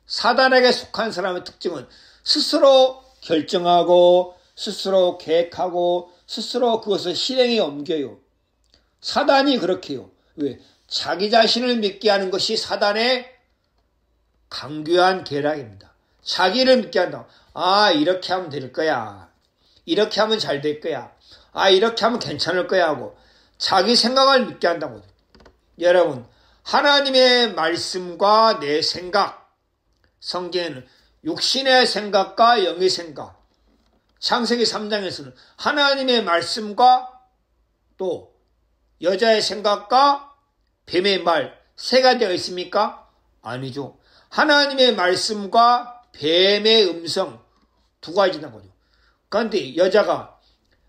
사단에게 속한 사람의 특징은 스스로 결정하고 스스로 계획하고 스스로 그것을 실행에 옮겨요. 사단이 그렇게 해요. 왜? 자기 자신을 믿게 하는 것이 사단의 강교한 계략입니다. 자기를 믿게 한다. 아, 이렇게 하면 될 거야. 이렇게 하면 잘 될 거야. 아, 이렇게 하면 괜찮을 거야 하고 자기 생각을 믿게 한다고. 여러분, 하나님의 말씀과 내 생각, 성경에는 육신의 생각과 영의 생각, 창세기 3장에서는 하나님의 말씀과 또 여자의 생각과 뱀의 말 세 가지가 있습니까? 아니죠. 하나님의 말씀과 뱀의 음성 두 가지나 거죠. 그런데 여자가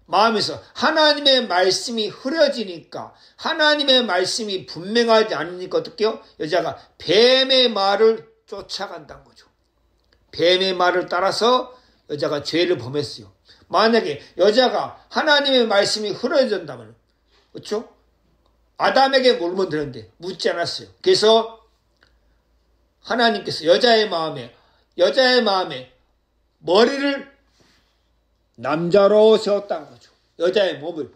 마음에서 하나님의 말씀이 흐려지니까 하나님의 말씀이 분명하지 않으니까 어떻게 해요? 여자가 뱀의 말을 쫓아간다는 거죠. 뱀의 말을 따라서 여자가 죄를 범했어요. 만약에 여자가 하나님의 말씀이 흐려진다면 그렇죠? 아담에게 물으면 되는데 묻지 않았어요. 그래서 하나님께서 여자의 마음에 머리를 남자로 세웠다는 거죠. 여자의 몸을.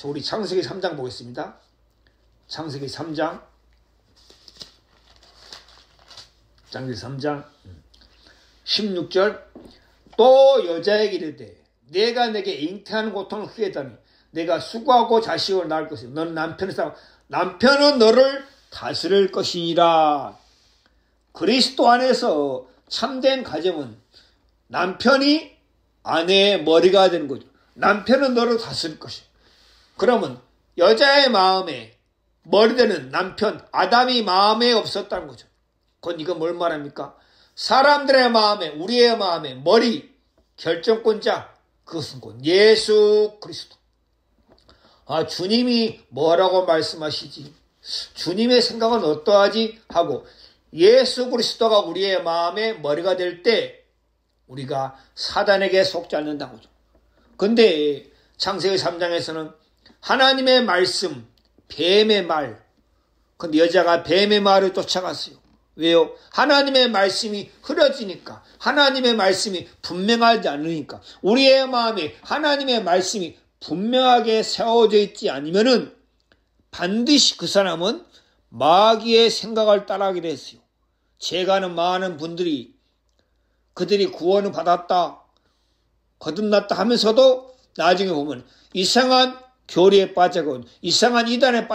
우리 창세기 3장 보겠습니다. 창세기 3장 16절 또 여자에게 이르되 내가 내게 잉태하는 고통을 후회하다니 내가 수고하고 자식을 낳을 것이요 너는 남편은 너를 다스릴 것이니라. 그리스도 안에서 참된 가정은 남편이 아내의 머리가 되는 거죠. 남편은 너를 다스릴 것이요. 그러면 여자의 마음에 머리되는 남편 아담이 마음에 없었다는 거죠. 그건 이건 뭘 말합니까? 사람들의 마음에 우리의 마음에 머리 결정권자 그것은 곧 예수 그리스도. 아, 주님이 뭐라고 말씀하시지? 주님의 생각은 어떠하지? 하고 예수 그리스도가 우리의 마음의 머리가 될 때 우리가 사단에게 속지 않는다는 거죠. 근데 창세기 3장에서는 하나님의 말씀, 뱀의 말. 근데 여자가 뱀의 말을 쫓아갔어요. 왜요? 하나님의 말씀이 흐려지니까, 하나님의 말씀이 분명하지 않으니까, 우리의 마음에 하나님의 말씀이 분명하게 세워져 있지 않으면은 반드시 그 사람은 마귀의 생각을 따라하게 됐어요. 제가 아는 많은 분들이 그들이 구원을 받았다, 거듭났다 하면서도 나중에 보면 이상한 교리에 빠져고 이상한 이단에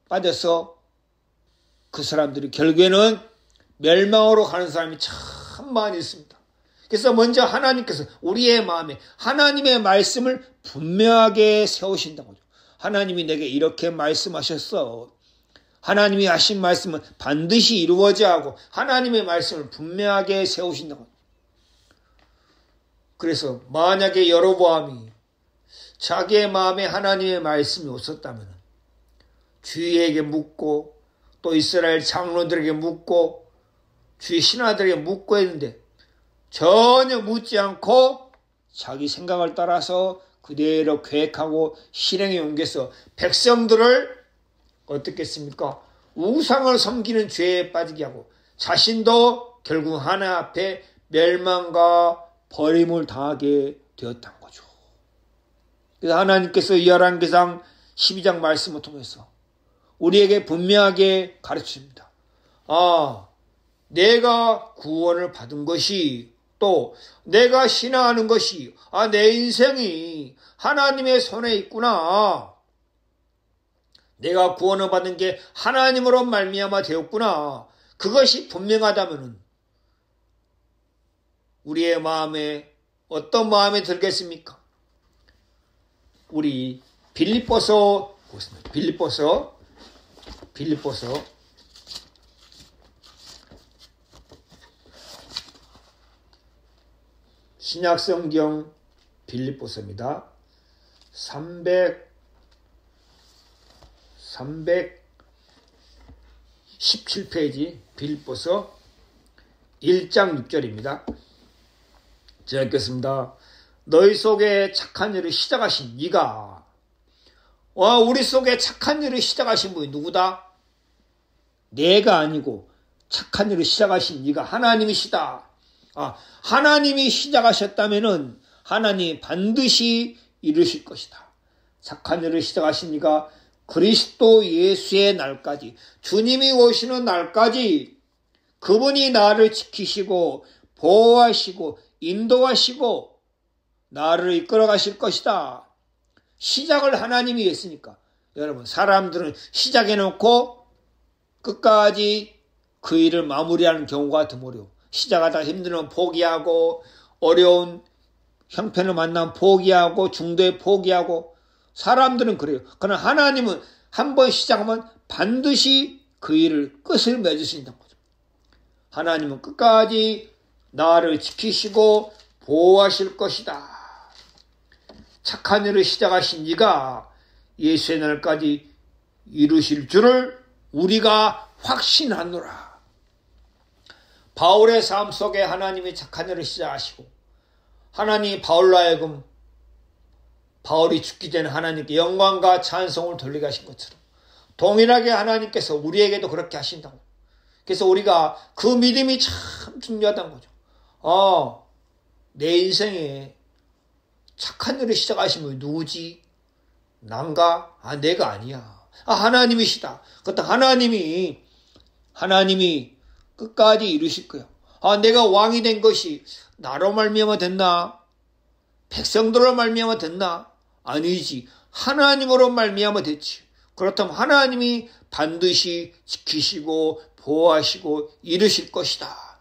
빠져서 그 사람들이 결국에는 멸망으로 가는 사람이 참 많이 있습니다. 그래서 먼저 하나님께서 우리의 마음에 하나님의 말씀을 분명하게 세우신다고 하죠. 하나님이 내게 이렇게 말씀하셨어. 하나님이 하신 말씀은 반드시 이루어져야 하고 하나님의 말씀을 분명하게 세우신다고 하죠. 그래서 만약에 여로보암이 자기의 마음에 하나님의 말씀이 없었다면 주위에게 묻고 또 이스라엘 장로들에게 묻고 주위 신하들에게 묻고 했는데 전혀 묻지 않고 자기 생각을 따라서 그대로 계획하고 실행에 옮겨서 백성들을 어떻게 했습니까? 우상을 섬기는 죄에 빠지게 하고 자신도 결국 하나님 앞에 멸망과 버림을 당하게 되었다는 거죠. 그래서 하나님께서 열왕기상 12장 말씀을 통해서 우리에게 분명하게 가르칩니다. 아, 내가 구원을 받은 것이 또 내가 신앙하는 것이 내 인생이 하나님의 손에 있구나. 내가 구원을 받은 게 하나님으로 말미암아 되었구나. 그것이 분명하다면 우리의 마음에 어떤 마음이 들겠습니까? 우리 빌립보서 보겠습니다. 빌립보서 신약성경 빌립보서입니다. 317페이지 빌립보서 1장 6절입니다. 제가 읽겠습니다. 너희 속에 착한 일을 시작하신 네가 우리 속에 착한 일을 시작하신 분이 누구다? 내가 아니고 착한 일을 시작하신 네가 하나님이시다. 하나님이 시작하셨다면은 하나님이 반드시 이루실 것이다. 착한 일을 시작하신 네가 그리스도 예수의 날까지, 주님이 오시는 날까지 그분이 나를 지키시고 보호하시고 인도하시고 나를 이끌어 가실 것이다. 시작을 하나님이 했으니까. 여러분, 사람들은 시작해놓고 끝까지 그 일을 마무리하는 경우가 드물어요. 시작하다 힘들면 포기하고, 어려운 형편을 만나면 포기하고, 중도에 포기하고, 사람들은 그래요. 그러나 하나님은 한번 시작하면 반드시 그 일을 끝을 맺으신다는 거죠. 하나님은 끝까지 나를 지키시고 보호하실 것이다. 착한 일을 시작하신 네가 예수의 날까지 이루실 줄을 우리가 확신하노라. 바울의 삶 속에 하나님이 착한 일을 시작하시고 하나님이 바울로 하여금 바울이 죽기 전에 하나님께 영광과 찬송을 돌리게 하신 것처럼 동일하게 하나님께서 우리에게도 그렇게 하신다고. 그래서 우리가 그 믿음이 참 중요하다는 거죠. 내 인생에 착한 일을 시작하신 분이 누구지? 난가? 내가 아니야. 하나님이시다. 그것도 하나님이 끝까지 이루실 거야. 내가 왕이 된 것이 나로 말미암아 됐나? 백성들로 말미암아 됐나? 아니지. 하나님으로 말미암아 됐지. 그렇다면 하나님이 반드시 지키시고 보호하시고 이루실 것이다.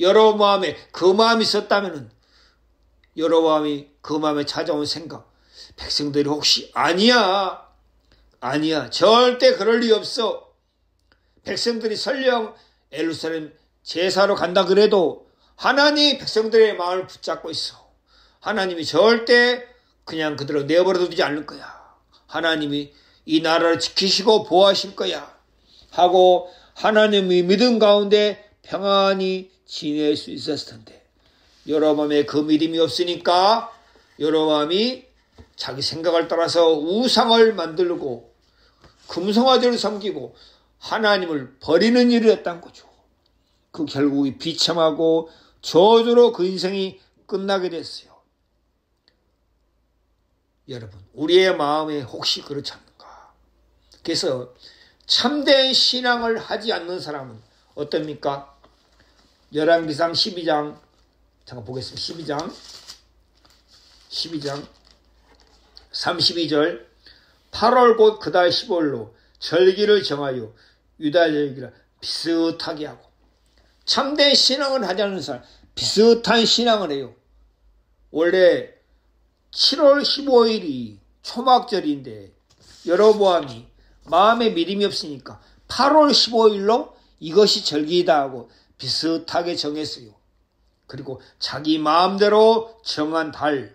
여러분 마음에 그 마음이 있었다면은 여러분이 그 마음에 찾아온 생각, 백성들이 혹시 아니야. 절대 그럴 리 없어. 백성들이 설령 예루살렘 제사로 간다 그래도 하나님이 백성들의 마음을 붙잡고 있어. 하나님이 절대 그냥 그대로 내버려 두지 않을 거야. 하나님이 이 나라를 지키시고 보호하실 거야. 하고 하나님의 믿음 가운데 평안히 지낼 수 있었을 텐데 여로보암에 그 믿음이 없으니까 여로보암이 자기 생각을 따라서 우상을 만들고 금송아지를 섬기고 하나님을 버리는 일을 했다는 거죠. 그 결국이 비참하고 저주로 그 인생이 끝나게 됐어요. 여러분, 우리의 마음에 혹시 그렇지 않는가? 그래서 참된 신앙을 하지 않는 사람은 어떻습니까? 열왕기상 12장 잠깐 보겠습니다. 12장 32절 8월 곧 그달 15일로 절기를 정하여 유다 절기를 비슷하게 하고 참된 신앙을 하지 않는 사람 비슷한 신앙을 해요. 원래 7월 15일이 초막절인데 여로보암이 마음에 믿음이 없으니까 8월 15일로 이것이 절기이다 하고 비슷하게 정했어요. 그리고 자기 마음대로 정한 달.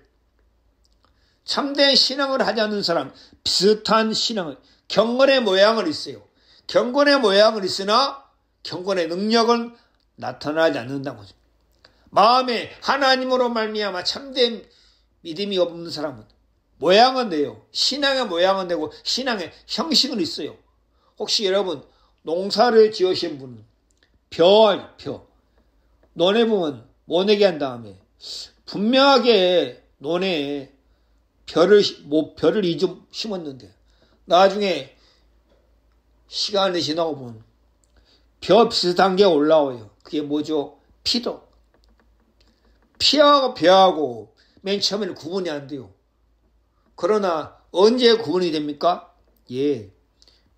참된 신앙을 하지 않는 사람 비슷한 신앙을 경건의 모양을 있어요. 경건의 모양을 있으나 경건의 능력은 나타나지 않는다는 거죠. 마음에 하나님으로 말미암아 참된 믿음이 없는 사람은 모양은 내요. 신앙의 모양은 내고 신앙의 형식은 있어요. 혹시 여러분 농사를 지으신 분은 벼 논에 보면 모내기 한 다음에 분명하게 논에 벼를 좀 심었는데 나중에 시간이 지나고 보면 벼 비슷한 게 올라와요. 그게 뭐죠? 피도. 피하고 벼하고 맨 처음에는 구분이 안 돼요. 그러나 언제 구분이 됩니까? 예,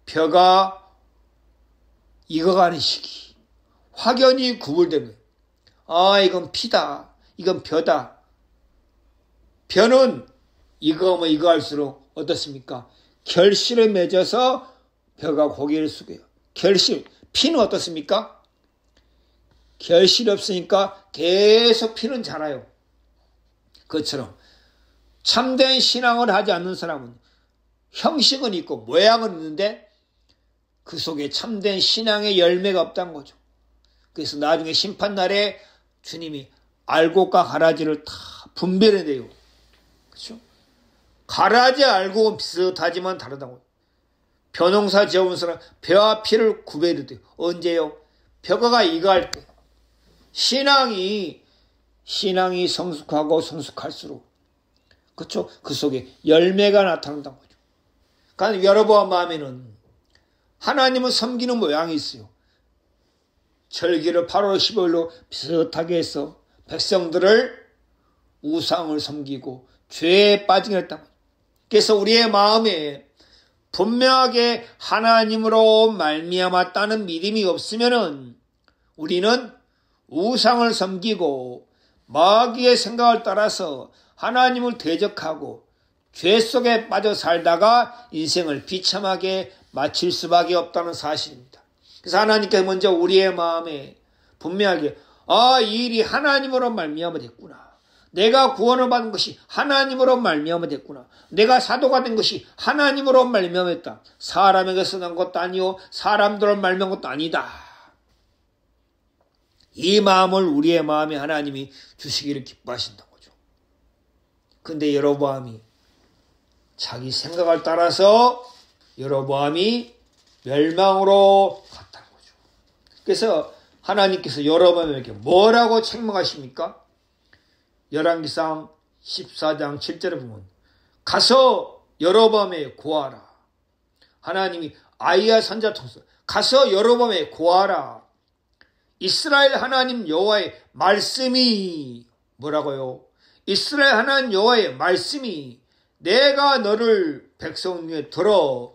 벼가 익어가는 시기, 확연히 구분된 거예요. 아, 이건 피다, 이건 벼다. 벼는 익어면 익어갈수록 어떻습니까? 결실을 맺어서 벼가 고개를 숙여요. 결실, 피는 어떻습니까? 결실이 없으니까 계속 피는 자라요. 그것처럼 참된 신앙을 하지 않는 사람은 형식은 있고 모양은 있는데 그 속에 참된 신앙의 열매가 없다는 거죠. 그래서 나중에 심판날에 주님이 알곡과 가라지를 다 분별해내요. 그렇죠? 가라지 알곡은 비슷하지만 다르다고. 벼농사 지어본 사람 벼와 피를 구별해야 돼요. 언제요? 벼가 익어갈 때. 신앙이 성숙하고 성숙할수록, 그렇죠? 그 속에 열매가 나타난다는 거죠. 그러니까 여러분 마음에는 하나님을 섬기는 모양이 있어요. 절기를 8월 15일로 비슷하게 해서 백성들을 우상을 섬기고 죄에 빠지게 했다는 거죠. 그래서 우리의 마음에 분명하게 하나님으로 말미암았다는 믿음이 없으면은 우리는 우상을 섬기고 마귀의 생각을 따라서 하나님을 대적하고 죄 속에 빠져 살다가 인생을 비참하게 마칠 수밖에 없다는 사실입니다. 그래서 하나님께서 먼저 우리의 마음에 분명하게 이 일이 하나님으로 말미암아 됐구나. 내가 구원을 받은 것이 하나님으로 말미암아 됐구나. 내가 사도가 된 것이 하나님으로 말미암아 됐다. 사람에게서 난 것도 아니요 사람들로 말미암은 것도 아니다. 이 마음을 우리의 마음에 하나님이 주시기를 기뻐하신다는 거죠. 근데 여로보암이 자기 생각을 따라서 여로보암이 멸망으로 갔다는 거죠. 그래서 하나님께서 여로보암에게 뭐라고 책망하십니까? 열왕기상 14장 7절에 보면 가서 여로보암에 고하라. 하나님이 아이야 선지자 통해서 가서 여로보암에 고하라. 이스라엘 하나님 여호와의 말씀이 뭐라고요? 이스라엘 하나님 여호와의 말씀이 내가 너를 백성 중에 들어.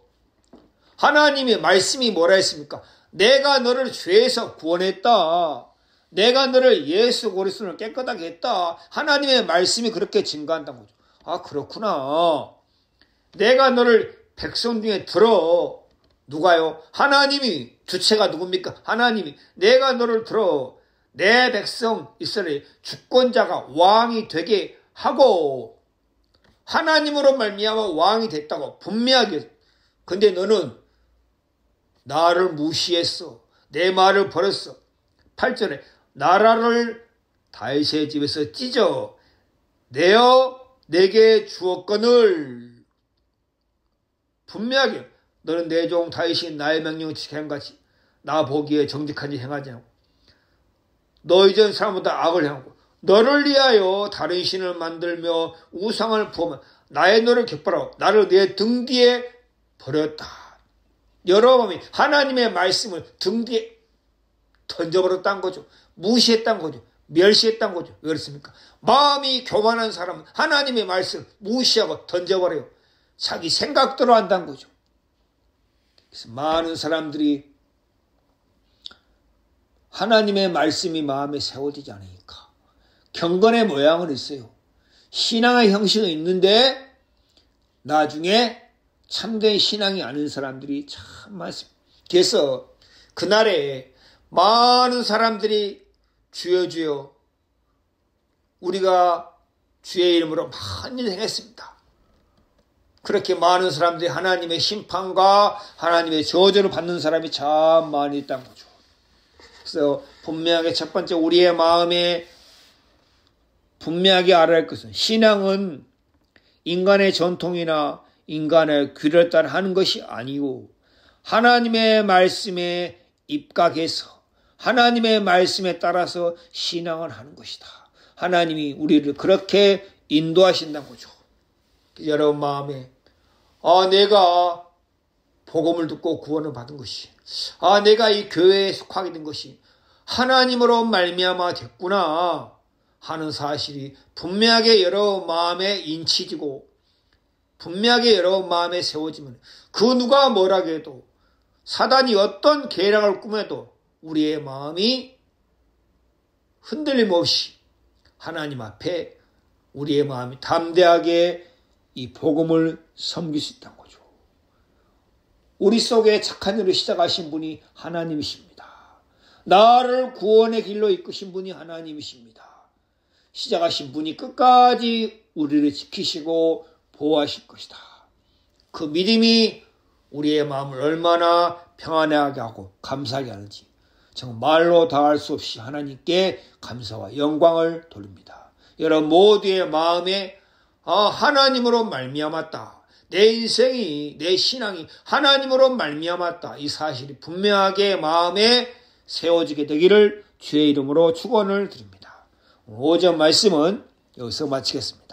하나님의 말씀이 뭐라 했습니까? 내가 너를 죄에서 구원했다. 내가 너를 예수 그리스도를 깨끗하게 했다. 하나님의 말씀이 그렇게 증거한다는 거죠. 아, 그렇구나. 내가 너를 백성 중에 들어. 누가요? 하나님이. 주체가 누굽니까? 하나님이. 내가 너를 들어 내 백성 이스라엘 주권자가 왕이 되게 하고 하나님으로 말미암아 왕이 됐다고 분명하게. 근데 너는 나를 무시했어. 내 말을 버렸어. 8절에 나라를 다윗의 집에서 찢어 내어 내게 주었거늘. 분명하게 너는 내 종 다윗이 나의 명령을 지켜 행하지 나 보기에 정직한 일 행하지 않고 너 이전 사람보다 악을 행하고 너를 위하여 다른 신을 만들며 우상을 부으며 나의 너를 격발하고 나를 내 등 뒤에 버렸다. 여러분이 하나님의 말씀을 등 뒤에 던져버렸다는 거죠. 무시했다는 거죠. 멸시했다는 거죠. 왜 그렇습니까? 마음이 교만한 사람은 하나님의 말씀을 무시하고 던져버려요. 자기 생각대로 한다는 거죠. 그래서 많은 사람들이 하나님의 말씀이 마음에 세워지지 않으니까 경건의 모양은 있어요. 신앙의 형식은 있는데 나중에 참된 신앙이 아닌 사람들이 참 많습니다. 그래서 그날에 많은 사람들이 주여 주여 우리가 주의 이름으로 많은 일을 행했습니다. 그렇게 많은 사람들이 하나님의 심판과 하나님의 저주를 받는 사람이 참 많이 있다는 거죠. 그래서 분명하게 첫 번째 우리의 마음에 분명하게 알아야 할 것은 신앙은 인간의 전통이나 인간의 규례를 따라 하는 것이 아니고 하나님의 말씀에 입각해서 하나님의 말씀에 따라서 신앙을 하는 것이다. 하나님이 우리를 그렇게 인도하신다는 거죠. 여러분 마음에 내가 복음을 듣고 구원을 받은 것이 내가 이 교회에 속하게 된 것이 하나님으로 말미암아 됐구나. 하는 사실이 분명하게 여러분 마음에 인치지고 분명하게 여러분 마음에 세워지면 그 누가 뭐라고 해도 사단이 어떤 계략을 꾸며도 우리의 마음이 흔들림 없이 하나님 앞에 우리의 마음이 담대하게 이 복음을 섬길 수 있다는 거죠. 우리 속에 착한 일을 시작하신 분이 하나님이십니다. 나를 구원의 길로 이끄신 분이 하나님이십니다. 시작하신 분이 끝까지 우리를 지키시고 보호하실 것이다. 그 믿음이 우리의 마음을 얼마나 평안하게 하고 감사하게 하는지 정말 말로 다 할 수 없이 하나님께 감사와 영광을 돌립니다. 여러분 모두의 마음에 하나님으로 말미암았다. 내 인생이 내 신앙이 하나님으로 말미암았다. 이 사실이 분명하게 마음에 세워지게 되기를 주의 이름으로 축원을 드립니다. 오전 말씀은 여기서 마치겠습니다.